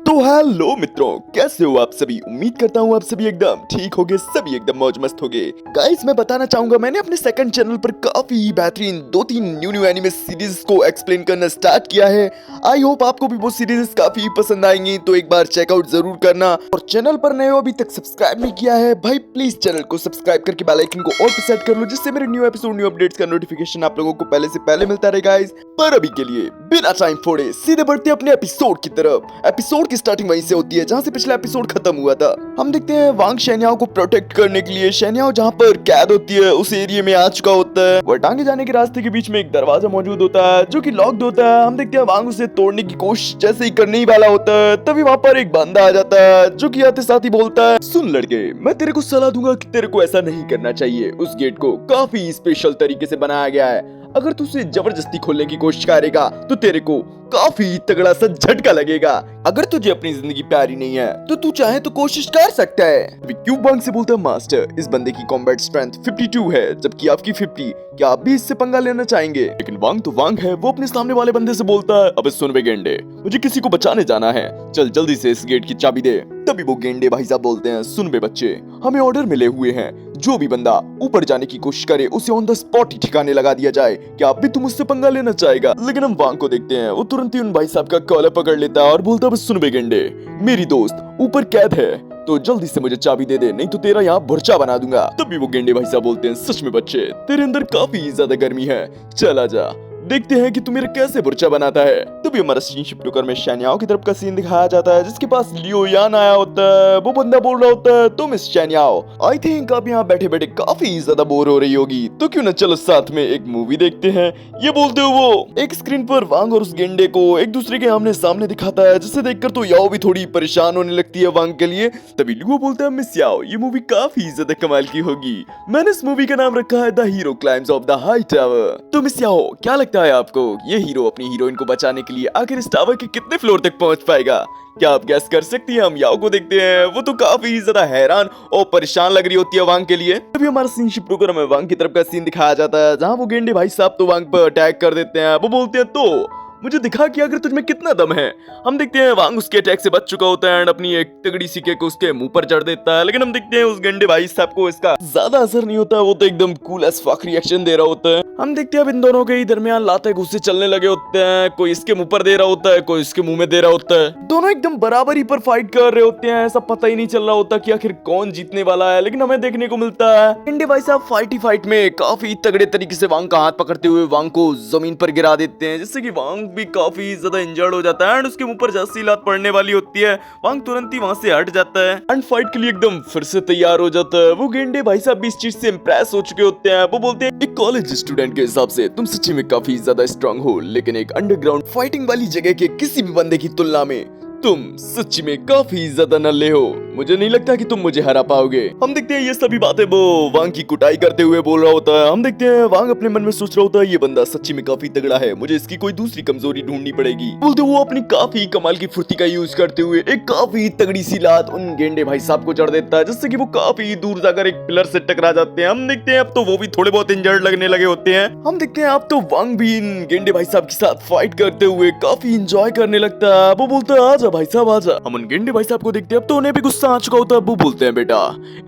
तो हेलो मित्रों, कैसे हो आप सभी। उम्मीद करता हूँ आप सभी एकदम ठीक होगे, सभी एकदम मौज मस्त होगे। गाइस, मैं बताना चाहूंगा मैंने अपने सेकंड चैनल पर काफी बेहतरीन 2-3 न्यू एनिमे सीरीज को एक्सप्लेन करना स्टार्ट किया है। आई होप आपको भी वो सीरीज काफी पसंद आएंगी, तो एक बार चेकआउट जरूर करना। और चैनल पर नए हो, अभी तक सब्सक्राइब नहीं किया है भाई, प्लीज चैनल को सब्सक्राइब करके बेल आइकन को ऑल पे सेट कर लो, जिससे मेरे न्यू एपिसोड न्यू अपडेट्स का नोटिफिकेशन आप लोगों को पहले से पहले मिलता रहे गाइस। पर अभी के लिए बिना टाइम फोड़े सीधे बढ़ते अपने एपिसोड की तरफ। एपिसोड की स्टार्टिंग वहीं से होती है जहां से पिछला एपिसोड खत्म हुआ था। हम देखते हैं वांग शेन्याओ को प्रोटेक्ट करने के लिए शेन्याओ जहां पर कैद होती है उस एरिया में आ चुका होता है। वह टांगे जाने के रास्ते के बीच में एक दरवाजा मौजूद होता है जो कि लॉक्ड होता है। हम देखते हैं वांग उसे तोड़ने की कोशिश जैसे ही करने ही वाला होता है, तभी वहां पर एक बंदा आ जाता है जो कि आते साथ ही बोलता है, सुन लड़के, मैं तेरे को सलाह दूंगा कि तेरे को ऐसा नहीं करना चाहिए। उस गेट को काफी स्पेशल तरीके से बनाया गया है, अगर तू उसे जबरदस्ती खोलने की कोशिश करेगा तो तेरे को काफी तगड़ा सा झटका लगेगा। अगर तुझे अपनी जिंदगी प्यारी नहीं है तो तू चाहे तो कोशिश कर सकता है। क्यूब वांग से बोलता है, मास्टर, इस बंदे की कॉम्बैट स्ट्रेंथ 52 है जबकि आपकी 50, क्या आप भी इससे पंगा लेना चाहेंगे? लेकिन वांग तो वांग है, वो अपने सामने वाले बंदे से बोलता है, अबे सुन बे गेंडे, मुझे किसी को बचाने जाना है, चल जल्दी से इस गेट की चाबी दे। तभी वो गेंडे भाई साहब बोलते हैं, सुन बे बच्चे, हमें ऑर्डर मिले हुए हैं, जो भी बंदा ऊपर जाने की कोशिश करे उसे ऑन द स्पॉट ही ठिकाने लगा दिया जाए। क्या आप भी तुम उससे पंगा लेना चाहेगा? लेकिन हम वांग को देखते हैं, वो तुरंत ही उन भाई साहब का कॉलर पकड़ लेता है और बोलता है, सुन बे गेंडे, मेरी दोस्त ऊपर कैद है, तो जल्दी से मुझे चाबी दे दे, नहीं तो तेरा यहाँ भुर्चा बना दूंगा। तभी वो गेंडे भाई साहब बोलते हैं, सच में बच्चे, तेरे अंदर काफी ज्यादा गर्मी है, चल आजा, देखते हैं कि तू मेरा कैसे बुर्चा बनाता है। तभी हमारा सीन शिफ्ट होकर में शेन्याओ की तरफ का सीन दिखाया जाता है, जिसके पास लियो यान आया होता है। वो बंदा बोल रहा होता है, तो मिस शेन्याओ, आई थिंक आप यहाँ बैठे बैठे काफी ज्यादा बोर हो रही होगी, तो क्यों न चलो साथ में एक मूवी देखते हैं। ये बोलते हुए वो एक स्क्रीन पर वांग और उस गेंडे को एक दूसरे के आमने सामने दिखाता है, जिसे देखकर तो याओ भी थोड़ी परेशान होने लगती है वांग के लिए। तभी लियो बोलता है, मिस याओ, ये मूवी काफी ज्यादा कमाल की होगी, मैंने इस मूवी का नाम रखा है the hero climbs of the high tower. तो मिस याओ, क्या लगता है आपको, ये हीरो अपनी हीरोइन को बचाने के लिए आखिर इस टावर के कितने फ्लोर तक पहुंच पाएगा? क्या आप गैस कर सकती हैं? हम याओ को देखते हैं, वो तो काफी ज्यादा हैरान और परेशान लग रही होती है वांग के लिए। तभी हमारा सीन शिफ्ट होकर हमें वांग की तरफ का सीन दिखाया जाता है, जहां वो गेंडे भाई साहब तो वांग पर अटैक कर देते हैं। वो बोलते हैं, तो मुझे दिखा कि अगर तुझमें कितना दम है। हम देखते हैं वांग उसके अटैक से बच चुका होता है एंड अपनी एक तगड़ी सी किक उसके मुंह पर जड़ देता है, लेकिन हम देखते हैं उस गंडे भाई साहब को इसका ज्यादा असर नहीं होता, वो तो एकदम कूल एज फक रिएक्शन दे रहा होता है। हम देखते हैं अब इन दोनों के ही दरमियान लाते गुस्से चलने लगे होते हैं, कोई इसके मुंह पर दे रहा होता है, कोई इसके मुंह में दे रहा होता है। दोनों एकदम बराबरी पर फाइट कर रहे होते हैं, सब पता ही नहीं चल रहा होता कि आखिर कौन जीतने वाला है, लेकिन हमें देखने को मिलता है गंडे भाई साहब फाइट ही फाइट में काफी तगड़े तरीके से वांग का हाथ पकड़ते हुए वांग को जमीन पर गिरा देते हैं, जिससे कि वांग भी काफी इंजर्ड हो जाता है एंड उसके मुंह पर जैसी लात पड़ने वाली होती है, वांग तुरंत ही वहां से हट जाता है एंड फाइट के लिए एकदम फिर से तैयार हो जाता है। वो गेंडे भाई साहब भी इस चीज से इंप्रेस हो चुके होते हैं। वो बोलते हैं, एक कॉलेज स्टूडेंट के हिसाब से तुम सच्ची में काफी ज्यादा स्ट्रांग हो, लेकिन एक अंडरग्राउंड फाइटिंग वाली जगह के किसी भी बंदे की तुलना में तुम सच्ची में काफी ज्यादा नल्ले हो, मुझे नहीं लगता कि तुम मुझे हरा पाओगे। हम देखते हैं ये सभी बातें वो वांग की कुटाई करते हुए बोल रहा होता है। हम देखते हैं वांग अपने मन में सोच रहा होता है, ये बंदा सच्ची में काफी तगड़ा है, मुझे इसकी कोई दूसरी कमजोरी ढूंढनी पड़ेगी। बोलते वो अपनी काफी कमाल की फुर्ती का यूज करते हुए एक काफी तगड़ी सी लात उन गेंडे भाई साहब को चढ़ देता है, जिससे कि वो काफी दूर जाकर एक पिलर से टकरा जाते हैं। हम देखते हैं अब तो वो भी थोड़े बहुत इंजर्ड लगने लगे होते हैं। हम देखते हैं अब तो वांग भी इन गेंडे भाई साहब के साथ फाइट करते हुए काफी इंजॉय करने लगता है। वो बोलता है, आजा भाई साहब आजा। हम उन गेंडे भाई साहब को देखते हैं, अब तो उन्हें भी गुस्सा आ चुका होता है। वो बोलते हैं, बेटा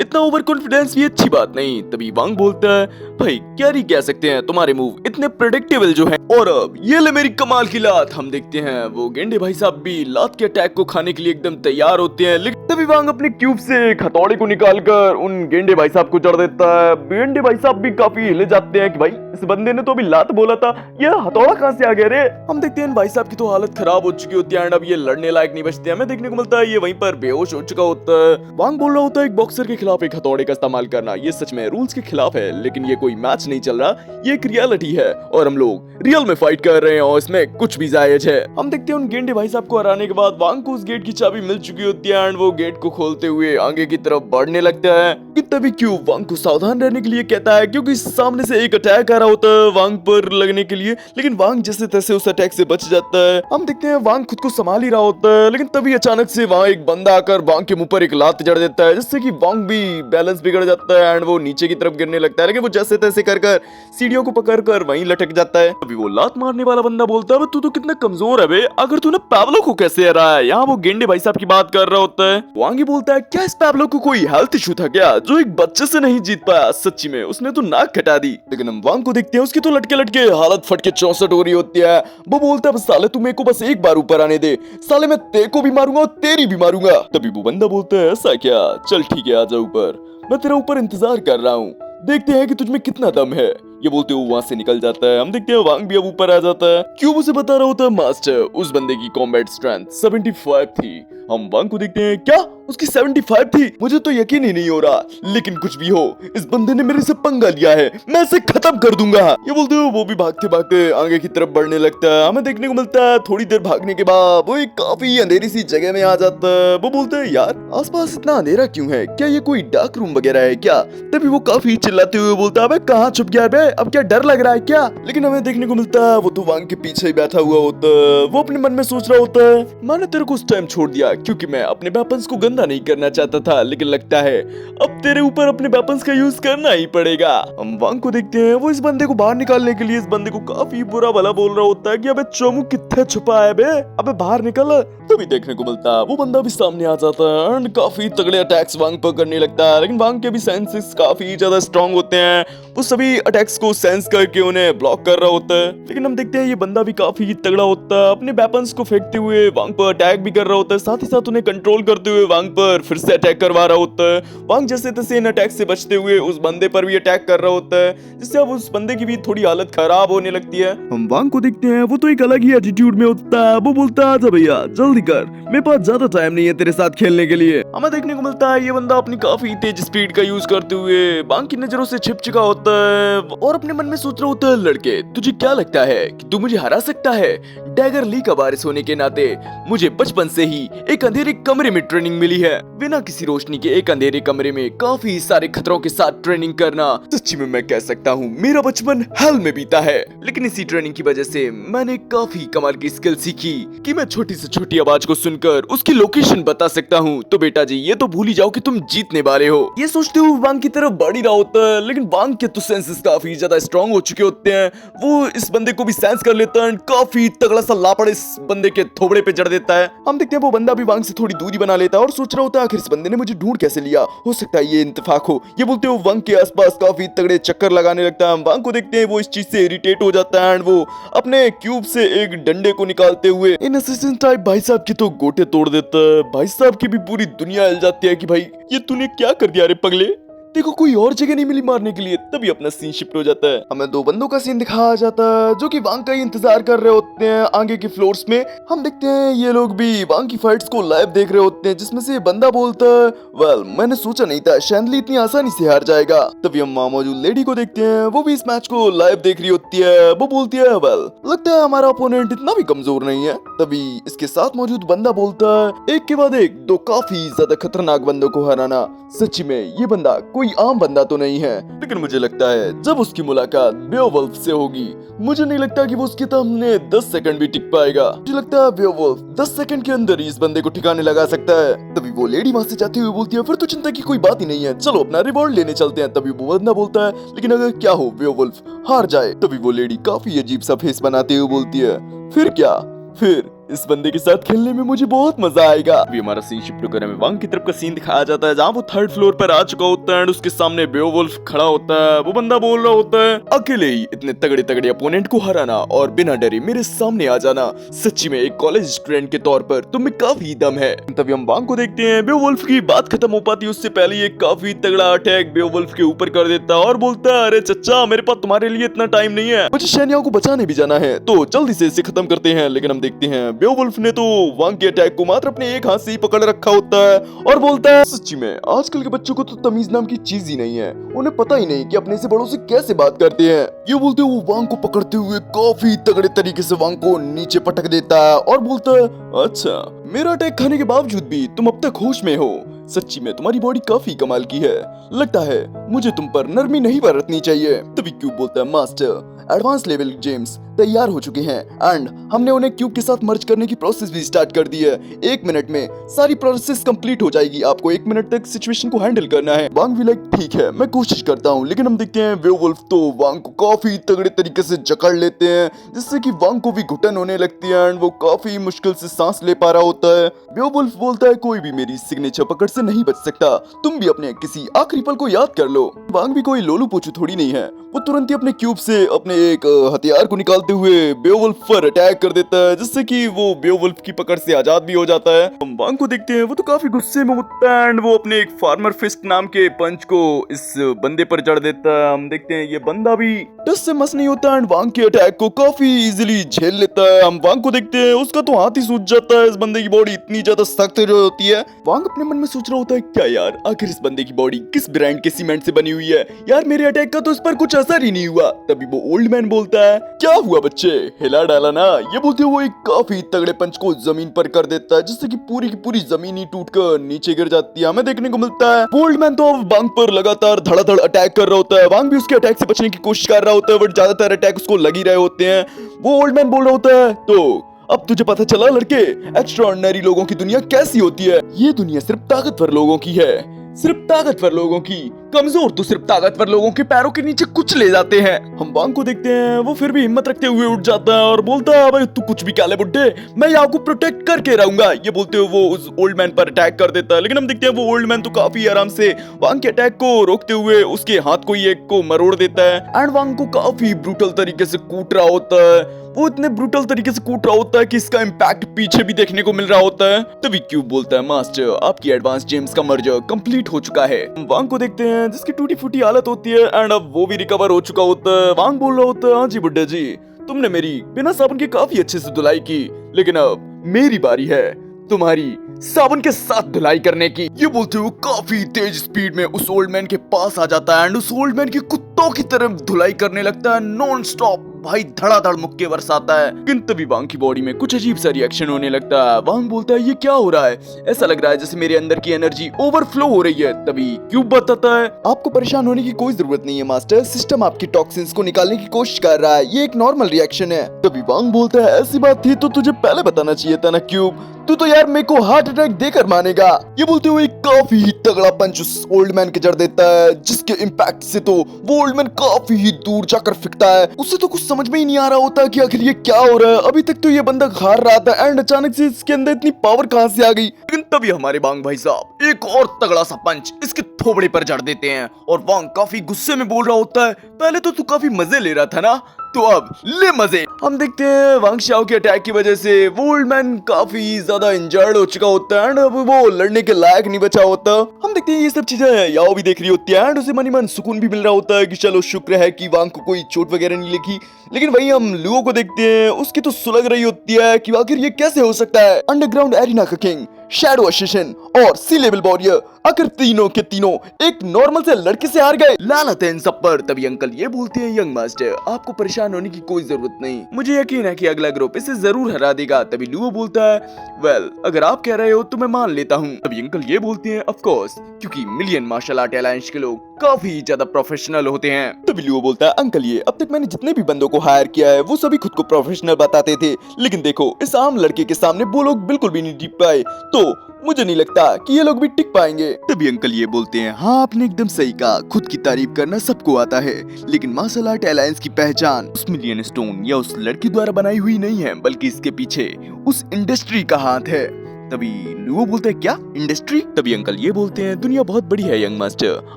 इतना ओवर कॉन्फिडेंस भी अच्छी बात नहीं। तभी वांग बोलता है, भाई क्या नहीं कह सकते हैं, तुम्हारे मूव इतने प्रेडिक्टेबल जो है, और अब ये ले मेरी कमाल की लात। हम देखते हैं वो गेंडे भाई साहब भी लात के अटैक को खाने के लिए एकदम तैयार होते हैं, लेकिन तभी वांग अपने क्यूब से एक हथौड़े को निकालकर उन गेंडे भाई साहब को चढ़ देता है। गेंडे भाई साहब भी काफी हिले जाते हैं कि भाई इस बंदे ने तो अभी लात बोला था, ये हथौड़ा कहां से आ गया रे। हम देखते हैं भाई साहब की तो हालत खराब हो चुकी होती है एंड अब ये लड़ने लायक नहीं बचते। हमें देखने को मिलता है ये वहीं पर बेहोश हो चुका होता है। वांग बोल रहा होता है, एक बॉक्सर के खिलाफ एक हथौड़े का इस्तेमाल करना ये सच में रूल्स के खिलाफ है, लेकिन ये कोई मैच नहीं चल रहा, ये एक रियलिटी है और हम लोग रियल में फाइट कर रहे हैं और इसमें कुछ भी जायज है। हम देखते हैं उन गेंडे भाई साहब को हराने के बाद वांग को उस गेट की चाबी मिल चुकी होती है एंड वो गेट को खोलते हुए आगे की तरफ बढ़ने लगता है। तभी क्यों वांग को सावधान रहने के लिए कहता है, क्योंकि सामने से एक अटैक आ रहा होता है वांग पर लगने के लिए, लेकिन वांग जैसे तैसे उस अटैक से बच जाता है। हम देखते हैं वांग खुद को संभाल ही रहा होता है, लेकिन तभी अचानक से वहां एक बंदा आकर वांग के मुंह ऊपर एक लात जड़ देता है, जिससे कि वांग भी बैलेंस बिगड़ जाता है एंड वो नीचे की तरफ गिरने लगता है। लेकिन वो जैसे तैसे कर कर सीढ़ियों को पकड़कर वहीं लटक जाता है। अभी वो लात मारने वाला बंदा बोलता है, तू तो कितना कमजोर है बे, अगर तूने पैब्लो को कैसे हराया। यहाँ वो गेंडे भाई साहब की बात कर रहा होता है। वांगी बोलता है, क्या इस पैब्लो को कोई हेल्थ इशू था क्या, जो एक बच्चे से नहीं जीत पाया। सच्ची में उसने तो नाक कटा दी। लेकिन हम वांग को देखते हैं, उसकी तो लटके लटके हालत फट के 64 हो रही होती है। वो बोलता है, साले तू मेरे को बस एक बार ऊपर आने दे, साले मैं तेरे को भी मारूंगा और तेरी भी मारूंगा। तभी वो बंदा बोलता है, ऐसा क्या, चल ठीक है आजा ऊपर, मैं तेरा ऊपर इंतजार कर रहा हूँ, देखते हैं कि तुझमें कितना दम है। ये बोलते हुए वहां से निकल जाता है। हम देखते हैं वांग भी अब ऊपर आ जाता है। क्यूब उसे बता रहा होता है, मास्टर उस बंदे की कॉम्बैट स्ट्रेंथ 75 थी। हम वांग को देखते हैं, क्या उसकी 75 थी, मुझे तो यकीन ही नहीं हो रहा। लेकिन कुछ भी हो, इस बंदे ने मेरे से पंगा लिया है, मैं इसे खत्म कर दूंगा। ये बोलते हुए वो भी भागते भागते आगे की तरफ बढ़ने लगता है। हमें देखने को मिलता है थोड़ी देर भागने के बाद वो एक काफी अंधेरी सी जगह में आ जाता है। वो बोलते हैं, यार आसपास इतना अंधेरा क्यों है, क्या ये कोई डार्क रूम वगैरह है क्या। तभी वो काफी चिल्लाते हुए बोलता है, कहाँ छुप गया बे, अब क्या डर लग रहा है क्या। लेकिन हमें देखने को मिलता है वो तो वांग के पीछे ही बैठा हुआ होता है। वो अपने मन में सोच रहा होता है, मैंने तेरे को उस टाइम छोड़ दिया क्योंकि मैं अपने वेपन्स को गंदा नहीं करना चाहता था, लेकिन लगता है अब तेरे ऊपर अपने वेपन्स का यूज करना ही पड़ेगा। हम वांग को देखते हैं, वो इस बंदे को बाहर निकालने के लिए इस बंदे को काफी बुरा भला बोल रहा होता है कि अबे चोमू कितने छुपा है बे, अबे बाहर निकल। तभी देखने को मिलता है वो बंदा भी सामने आ जाता है एंड काफी तगड़े अटैक्स वांग पर करने लगता है। लेकिन वांग के भी सेंसेस काफी ज्यादा स्ट्रॉन्ग होते हैं, वो सभी अटैक्स को सेंस करके उन्हें ब्लॉक कर रहा होता है। लेकिन हम देखते हैं ये बंदा भी काफी तगड़ा होता है, अपने वेपन्स को फेंकते हुए वांग पर अटैक भी कर रहा होता है, साथ ही साथ उन्हें कंट्रोल करते हुए वांग पर फिर से अटैक करवा रहा होता है। वांग जैसे तैसे इन अटैक से बचते हुए उस बंदे पर भी अटैक कर रहा होता है, जिससे अब उस बंदे की भी थोड़ी हालत खराब होने लगती है। हम वांग को देखते हैं, वो तो एक अलग ही एटीट्यूड में होता है। वो बोलता है, आजा भैया जल्दी कर, मेरे पास ज्यादा टाइम नहीं है तेरे साथ खेलने के लिए। हमें देखने को मिलता है ये बंदा अपनी काफी तेज स्पीड का यूज करते हुए वांग की नजरों से छिप चुका होता है और अपने मन में सोच रहा होता है, लड़के तुझे क्या लगता है कि तू मुझे हरा सकता है। डैगर ली का वारिस होने के नाते मुझे बचपन से ही एक अंधेरे कमरे में ट्रेनिंग मिली है, बिना किसी रोशनी के एक अंधेरे कमरे में काफी सारे खतरों के साथ ट्रेनिंग करना। सच्ची में मैं कह सकता हूँ मेरा बचपन हेल में बीता है, लेकिन इसी ट्रेनिंग की वजह से मैंने काफी कमाल की स्किल सीखी कि मैं छोटी से छोटी आवाज को सुनकर उसकी लोकेशन बता सकता हूँ। तो बेटा जी ये तो भूल ही जाओ कि तुम जीतने वाले हो। ये सोचते हुए वांग की तरफ बढ़ ही रहा होता है, लेकिन वांग के तो सेंसेस काफी ज्यादा स्ट्रॉन्ग हो चुके होते हैं। वो इस बंदे को भी सेंस कर लेता है, काफी तगड़ा सा लापड़ इस बंदे के थोबड़े पे जड़ देता है। हम देखते हैं वो बंदा भी वांग से थोड़ी दूरी बना लेता है और सोच रहा होता है, आखिर इस बंदे ने मुझे ढूंढ कैसे लिया, हो सकता है ये इत्तेफाक हो। ये बोलते हुए वांग के आसपास काफी तगड़े चक्कर लगाने लगता है। हम वांग को देखते हैं वो इस चीज से इरिटेट हो जाता है एंड वो अपने क्यूब से एक डंडे को निकालते हुए इन असिस्टेंट टाइप भाई साहब की तो गोटे तोड़ देता है। भाई साहब की भी पूरी दुनिया हिल जाती है कि भाई ये तूने क्या कर दिया रे पगले, देखो कोई और जगह नहीं मिली मारने के लिए। तभी अपना सीन शिफ्ट हो जाता है, हमें दो बंदों का सीन दिखाया जाता है जो कि वांग का ही इंतजार कर रहे होते हैं आगे के फ्लोर्स में। हम देखते हैं ये लोग भी वांग की फाइट्स को लाइव देख रहे होते हैं, जिसमें से बंदा बोलता है, वेल मैंने सोचा नहीं था शैंडली इतनी आसानी से हार जाएगा। तभी हम वहाँ मौजूद लेडी को देखते हैं, वो भी इस मैच को लाइव देख रही होती है। वो बोलती है, वेल लगता है हमारा ओपोनेंट इतना भी कमजोर नहीं है। तभी इसके साथ मौजूद बंदा बोलता है, एक के बाद एक दो काफी ज्यादा खतरनाक बंदों को हराना, सच्ची में ये बंदा कोई आम बंदा तो नहीं है। लेकिन मुझे लगता है जब उसकी मुलाकात बेओवुल्फ से होगी, मुझे नहीं लगता कि वो उसके सामने 10 सेकंड भी टिक पाएगा। मुझे लगता है बेओवुल्फ 10 सेकंड के अंदर ही इस बंदे को ठिकाने लगा सकता है। तभी वो लेडी वहां से जाती हुई बोलती है, फिर तो चिंता की कोई बात ही नहीं है, चलो अपना रिवॉर्ड लेने चलते हैं। तभी वो बंदा बोलता है, लेकिन अगर क्या हो बेओवुल्फ हार जाए। तभी वो लेडी काफी अजीब सा फेस बनाते हुए बोलती है, फिर क्या, फिर इस बंदे के साथ खेलने में मुझे बहुत मजा आएगा। अभी हमारा सीन शिफ्ट होकर हमें वांग की तरफ का सीन दिखाया जाता है, जहाँ वो 3rd फ्लोर पर आ चुका होता है और उसके सामने बेओवुल्फ खड़ा होता है। वो बंदा बोल रहा होता है, अकेले ही इतने तगड़े तगड़े अपोनेंट को हराना और बिना डरे मेरे सामने आ जाना, सच्ची में एक कॉलेज स्टूडेंट के तौर पर तुम में काफी दम है। तभी हम वांग को देखते हैं, बेओवुल्फ की बात खत्म हो पाती उससे पहले एक काफी तगड़ा अटैक बेओवुल्फ के ऊपर कर देता है और बोलता है, अरे चच्चा मेरे पास तुम्हारे लिए इतना टाइम नहीं है, मुझे सैनियों को बचाने भी जाना है, तो जल्दी से इसे खत्म करते हैं। लेकिन हम देखते हैं बेओवुल्फ ने तो वांग के अटैक को मात्र अपने एक हाथ से ही पकड़ रखा होता है और बोलता है, सच्ची में आजकल के बच्चों को तो तमीज नाम की चीज ही नहीं है, उन्हें पता ही नहीं कि अपने से बड़ों से कैसे बात करते हैं। ये बोलते हुए वांग को पकड़ते हुए काफी तगड़े तरीके से वांग को नीचे पटक देता है और बोलता है, अच्छा मेरा अटैक खाने के बावजूद भी तुम अब तक होश में हो, सच्ची में तुम्हारी बॉडी काफी कमाल की है, लगता है मुझे तुम पर नरमी नहीं बरतनी चाहिए। तभी क्यूब बोलता है, मास्टर एडवांस लेवल जेम्स तैयार हो चुके हैं एंड हमने उन्हें क्यूब के साथ मर्ज करने की प्रोसेस भी स्टार्ट कर दी है। 1 मिनट में सारी प्रोसेस कंप्लीट हो जाएगी। आपको 1 मिनट तक सिचुएशन को हैंडल करना है। वांग भी लाइक ठीक है, मैं कोशिश करता हूँ। लेकिन हम देखते हैं वेयरवुल्फ तो वांग को काफी तगड़े तरीके से जकड़ लेते हैं, जिससे कि वांग को भी घुटन होने लगती है एंड वो काफी मुश्किल से सांस ले पा रहा होता है। वेयरवुल्फ बोलता है कोई भी मेरी सिग्नेचर पकड़ से नहीं बच सकता, तुम भी अपने किसी आखिरी पल को याद कर लो। वांग भी कोई लोलू पोचू थोड़ी नहीं है, वो तुरंत ही अपने क्यूब से अपने एक हथियार को निकालते हुए बेओवुल्फ पर अटैक कर देता है, जिससे कि वो बेओवुल्फ की पकड़ से आजाद भी हो जाता है। हम वांग को देखते हैं, वो तो काफी गुस्से में होता है एंड वो अपने एक फार्मर फिस्ट नाम के पंच को इस बंदे पर जड़ देता है। हम देखते हैं ये बंदा भी डस से मस नहीं होता एंड वांग के अटैक को काफी इजीली झेल लेता है। हम वांग को देखते हैं, उसका तो हाथ ही सूज जाता है। इस बंदे की बॉडी इतनी ज्यादा सख्त होती है। वांग अपने मन में सोच रहा होता है क्या यार, आखिर इस बंदे की बॉडी किस ब्रांड के सीमेंट से बनी हुई है यार, मेरे अटैक का तो इस पर कुछ असर ही नहीं हुआ। तभी वो ओल्ड मैन बोलता है क्या हुआ बच्चे, हिला डाला ना। ये बोलते हुए वो एक काफी तगड़े पंच को जमीन पर कर देता है, जिससे कि पूरी की पूरी जमीन ही टूटकर नीचे गिर जाती है। हमें देखने को मिलता है ओल्ड मैन तो वांग पर लगातार धड़ाधड़ अटैक कर रहा होता है। वांग भी उसके अटैक से बचने की कोशिश कर रहा होता है, बट ज्यादातर अटैक उसको लग ही रहे होते हैं। वो ओल्ड मैन बोल रहा होता है तो अब तुझे पता चला लड़के, एक्स्ट्राऑर्डिनरी लोगों की दुनिया कैसी होती है। ये दुनिया सिर्फ ताकतवर लोगों की है, सिर्फ ताकतवर लोगों की। कमजोर तो सिर्फ ताकतवर लोगों के पैरों के नीचे कुछ ले जाते हैं। हम वांग को देखते हैं, वो फिर भी हिम्मत रखते हुए उठ जाता है और बोलता है भाई तू कुछ भी कह ले बुड्ढे, मैं यहाँ को प्रोटेक्ट करके रहूंगा। ये बोलते हुए वो उस ओल्ड मैन पर अटैक कर देता है। लेकिन हम देखते हैं वो ओल्ड मैन तो काफी आराम से वांग के अटैक को रोकते हुए उसके हाथ को ही एक को मरोड़ देता है एंड वांग को काफी ब्रूटल तरीके से कूट रहा होता है। वो इतने ब्रूटल तरीके से कूट रहा होता है कि इसका इम्पैक्ट पीछे भी देखने को मिल रहा होता है। तभी क्यूब बोलता है मास्टर आपकी एडवांस जेम्स का मर्जर कंप्लीट हो चुका है। वांग को देखते हैं जिसकी टूटी फूटी हालत होती है एंड अब वो भी रिकवर हो चुका होता है। वांग बोल रहा होता है हाँ जी बुड्ढे जी, तुमने मेरी बिना साबुन के काफी अच्छे से धुलाई की, लेकिन अब मेरी बारी है तुम्हारी साबुन के साथ धुलाई करने की। ये बोलते हुए काफी तेज स्पीड में उस ओल्ड मैन के पास आ जाता है एंड उस ओल्ड मैन की कुत्तों की तरह धुलाई करने लगता है। नॉन स्टॉप भाई धड़ाधड़ मुक्के बरसाता है। लेकिन तभी वांग की बॉडी में कुछ अजीब सा रिएक्शन होने लगता है। वांग बोलता है ये क्या हो रहा है, ऐसा लग रहा है जैसे मेरे अंदर की एनर्जी ओवरफ्लो हो रही है। तभी क्यूब बताता है आपको परेशान होने की कोई जरूरत नहीं है मास्टर, सिस्टम आपकी टॉक्सिन्स को निकालने की कोशिश कर रहा है, ये एक नॉर्मल रिएक्शन है। तभी वांग बोलता है ऐसी बात थी तो तुझे पहले बताना चाहिए था ना क्यूब, तू तो यार मेरे को हार्ट अटैक देकर मानेगा। ये बोलते हुए काफी ही तगड़ा पंच उस ओल्ड मैन के जड़ देता है, जिसके इम्पैक्ट से तो वो ओल्ड मैन काफी ही दूर जाकर फिकता है। उसे तो कुछ समझ में ही नहीं आ रहा होता कि आखिर ये क्या हो रहा है। अभी तक तो ये बंदा हार रहा था एंड अचानक से इसके अंदर इतनी पावर कहां से आ गई। लेकिन तभी हमारे वांग भाई साहब एक और तगड़ा सा पंच इसके थोबड़े पर जड़ देते हैं और वांग काफी गुस्से में बोल रहा होता है पहले तो तू काफी मजे ले रहा था ना, तो अब ले मजे। हम देखते हैं वांग शाओ के अटैक की वजह से वो ओल्ड मैन काफी ज्यादा इंजर्ड हो चुका होता है एंड अब वो लड़ने के लायक नहीं बचा होता। हम देखते हैं ये सब चीजें याओ भी देख रही होती है एंड उसे मनी मन सुकून भी मिल रहा होता है कि चलो शुक्र है कि वांग को कोई चोट वगैरह नहीं लगी। लेकिन वही हम लुओ को देखते हैं, उसकी तो सुलग रही होती है कि आखिर ये कैसे हो सकता है। अंडरग्राउंड एरिना का किंग, शैडो असिशन और सी लेवल वॉरियर आखिर तीनों के तीनों एक नॉर्मल से लड़के से हार गए। लानत है इन सब पर। तभी अंकल ये बोलते हैं यंग मास्टर आपको परेशान होने की कोई जरूरत नहीं, मुझे यकीन है कि अगला ग्रुप इसे जरूर हरा देगा। तभी लुओ बोलता है वेल अगर आप कह रहे हो तो मैं मान लेता हूँ। तभी अंकल ये बोलते हैं ऑफ कोर्स, क्योंकि मिलियन मार्शल आर्ट अलायंस के लोग काफी ज्यादा प्रोफेशनल होते हैं। तभी लुओ बोलता है अंकल ये अब तक मैंने जितने भी बंदों को हायर किया है वो सभी खुद को प्रोफेशनल बताते थे, लेकिन देखो इस आम लड़के के सामने वो लोग बिल्कुल भी नहीं टिक पाए, तो मुझे नहीं लगता कि ये लोग भी टिक पाएंगे। तभी अंकल ये बोलते हैं हाँ आपने एकदम सही कहा, खुद की तारीफ करना सबको आता है, लेकिन मार्शल आर्ट अलायंस की पहचान उस मिलियन स्टोन या उस लड़की द्वारा बनाई हुई नहीं है, बल्कि इसके पीछे उस इंडस्ट्री का हाथ है। तभी लुओ बोलते हैं क्या इंडस्ट्री। तभी अंकल ये बोलते हैं दुनिया बहुत बड़ी है यंग मास्टर,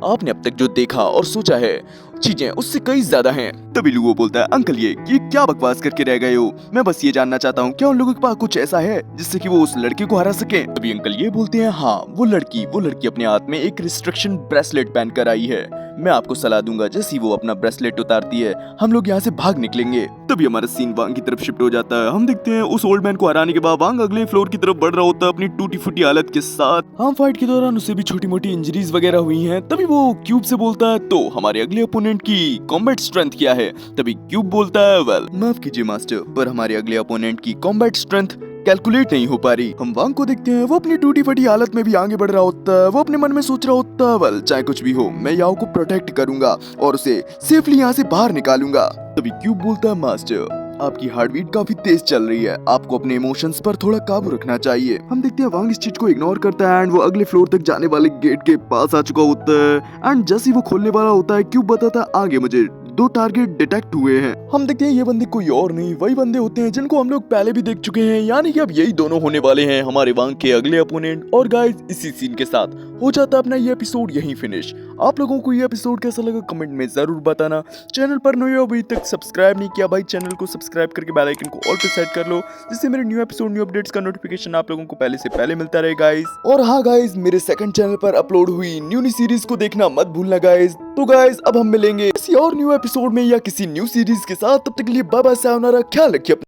आपने अब तक जो देखा और सोचा है चीजें उससे कई ज्यादा हैं। तभी लुओ बोलता है अंकल ये क्या बकवास करके रह गए हो, मैं बस ये जानना चाहता हूँ क्या उन लोगों के पास कुछ ऐसा है जिससे कि वो उस लड़के को हरा सके। तभी अंकल ये बोलते हैं हाँ वो लड़की अपने हाथ में एक रिस्ट्रिक्शन ब्रेसलेट पहन कर आई है, मैं आपको सलाह दूंगा जैसे वो अपना ब्रेसलेट उतारती है हम लोग यहाँ से भाग निकलेंगे। तभी हमारा सीन वांग की तरफ शिफ्ट हो जाता है। हम देखते हैं उस ओल्ड मैन को हराने के बाद वांग अगले फ्लोर की तरफ बढ़ रहा होता है अपनी टूटी फूटी हालत के साथ। हम फाइट के दौरान उसे भी छोटी मोटी इंजरीज वगैरह हुई हैं। तभी वो क्यूब से बोलता है तो हमारे अगले ओपोनेंट की कॉम्बैट स्ट्रेंथ क्या है। तभी क्यूब बोलता है वेल माफ कीजिए मास्टर, पर हमारे अगले ओपोनेंट की कॉम्बैट स्ट्रेंथ कैलकुलेट नहीं हो पा रही। हम वांग को देखते हैं वो अपनी टूटी फटी हालत में भी आगे बढ़ रहा होता है। वो अपने मन में सोच रहा होता है वेल चाहे कुछ भी हो मैं याओ को प्रोटेक्ट करूंगा और उसे सेफली यहाँ से बाहर निकालूंगा। तभी क्यूब बोलता है मास्टर आपकी हार्ट बीट काफी तेज चल रही है, आपको अपने इमोशंस पर थोड़ा काबू रखना चाहिए। हम देखते हैं वांग इस चीज को इग्नोर करता है एंड वो अगले फ्लोर तक जाने वाले गेट के पास आ चुका होता है एंड जैसे ही वो खोलने वाला होता है क्यूब बताता आगे मुझे 2 टारगेट डिटेक्ट हुए हैं। हम देखते हैं ये बंदे कोई और नहीं वही बंदे होते हैं जिनको हम लोग पहले भी देख चुके हैं, यानी कि अब यही दोनों होने वाले हैं हमारे वांग के अगले अपोनेंट। और गाइस इसी सीन के साथ हो जाता है अपना ये एपिसोड यहीं फिनिश। आप लोगों को ये एपिसोड कैसा लगा कमेंट में जरूर बताना। चैनल पर नए हो अभी तक सब्सक्राइब नहीं किया भाई, चैनल को सब्सक्राइब करके बेल आइकन को ऑल पे सेट कर लो, जिससे मेरे न्यू एपिसोड न्यू अपडेट्स का नोटिफिकेशन आप लोगों को पहले से पहले मिलता रहे गाइस। और हाँ गाइस, मेरे सेकंड चैनल पर अपलोड हुई न्यू सीरीज को देखना मत भूलना गाइस। तो गाइस अब हम मिलेंगे किसी और न्यू एपिसोड में या किसी न्यू सीरीज के साथ, तब तक के लिए बाय बाय, सायोनारा, ख्याल रखिए।